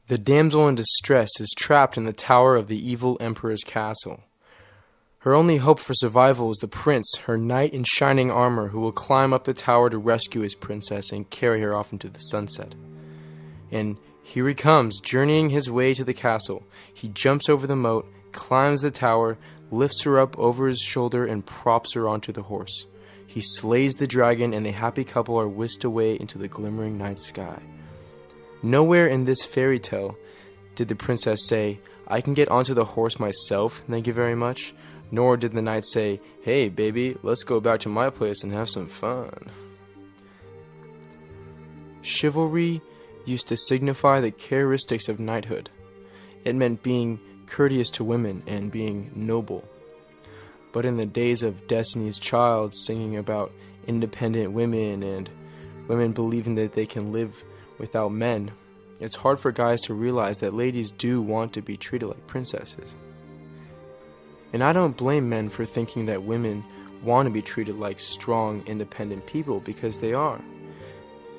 The damsel in distress is trapped in the tower of the evil emperor's castle. Her only hope for survival is the prince, her knight in shining armor, who will climb up the tower to rescue his princess and carry her off into the sunset. And here he comes, journeying his way to the castle. He jumps over the moat, climbs the tower, lifts her up over his shoulder, and props her onto the horse. He slays the dragon, and the happy couple are whisked away into the glimmering night sky. Nowhere in this fairy tale did the princess say, "I can get onto the horse myself, thank you very much." Nor did the knight say, "Hey, baby, let's go back to my place and have some fun." Chivalry used to signify the characteristics of knighthood. It meant being courteous to women and being noble. But in the days of Destiny's Child singing about independent women and women believing that they can live without men, it's hard for guys to realize that ladies do want to be treated like princesses. And I don't blame men for thinking that women want to be treated like strong, independent people, because they are.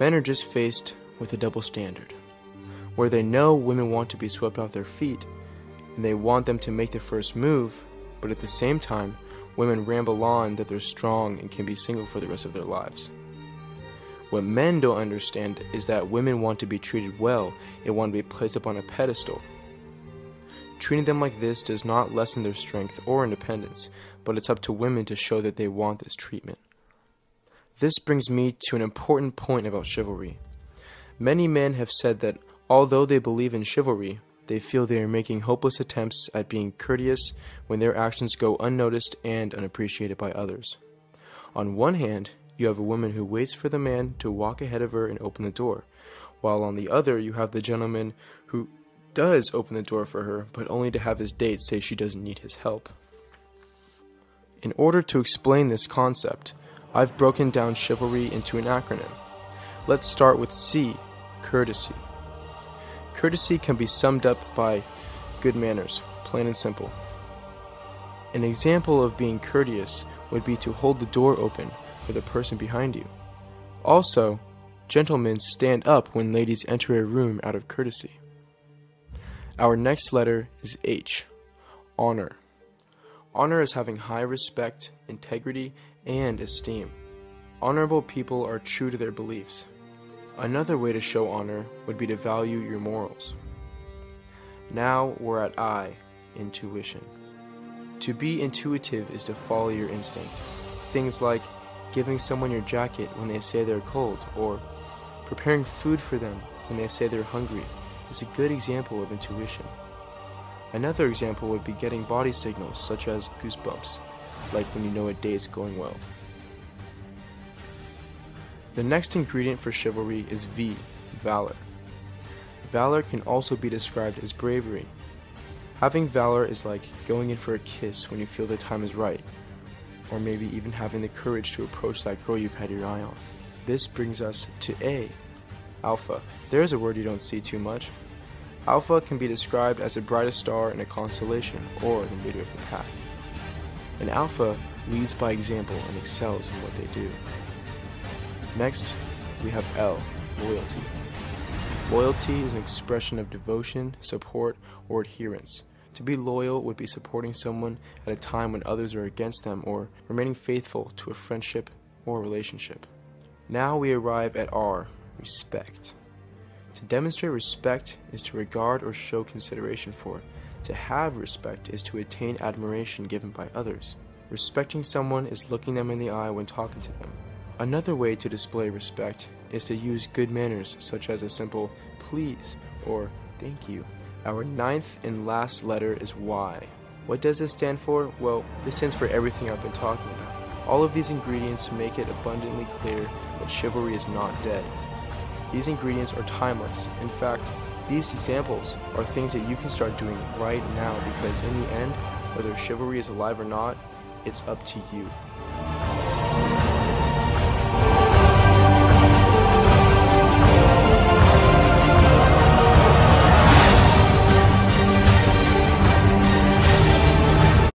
Men are just faced with a double standard, where they know women want to be swept off their feet, and they want them to make the first move, but at the same time, women ramble on that they're strong and can be single for the rest of their lives. What men don't understand is that women want to be treated well and want to be placed up on a pedestal. Treating them like this does not lessen their strength or independence, but it's up to women to show that they want this treatment. This brings me to an important point about chivalry. Many men have said that although they believe in chivalry, they feel they are making hopeless attempts at being courteous when their actions go unnoticed and unappreciated by others. On one hand, you have a woman who waits for the man to walk ahead of her and open the door, while on the other you have the gentleman who does open the door for her, but only to have his date say she doesn't need his help. In order to explain this concept, I've broken down chivalry into an acronym. Let's start with C, courtesy. Courtesy can be summed up by good manners, plain and simple. An example of being courteous would be to hold the door open for the person behind you. Also, gentlemen stand up when ladies enter a room out of courtesy. Our next letter is H, honor. Honor is having high respect, integrity, and esteem. Honorable people are true to their beliefs. Another way to show honor would be to value your morals. Now we're at I, intuition. To be intuitive is to follow your instinct. Things like giving someone your jacket when they say they're cold, or preparing food for them when they say they're hungry, is a good example of intuition. Another example would be getting body signals such as goosebumps, like when you know a day is going well. The next ingredient for chivalry is V, valor. Valor can also be described as bravery. Having valor is like going in for a kiss when you feel the time is right, or maybe even having the courage to approach that girl you've had your eye on. This brings us to A, alpha. There's a word you don't see too much. Alpha can be described as the brightest star in a constellation, or the leader of the pack. An alpha leads by example and excels in what they do. Next, we have L, loyalty. Loyalty is an expression of devotion, support, or adherence. To be loyal would be supporting someone at a time when others are against them, or remaining faithful to a friendship or relationship. Now we arrive at R, respect. To demonstrate respect is to regard or show consideration for. To have respect is to attain admiration given by others. Respecting someone is looking them in the eye when talking to them. Another way to display respect is to use good manners, such as a simple please or thank you. Our ninth and last letter is Y. What does this stand for? Well, this stands for everything I've been talking about. All of these ingredients make it abundantly clear that chivalry is not dead. These ingredients are timeless. In fact, these examples are things that you can start doing right now, because in the end, whether chivalry is alive or not, it's up to you.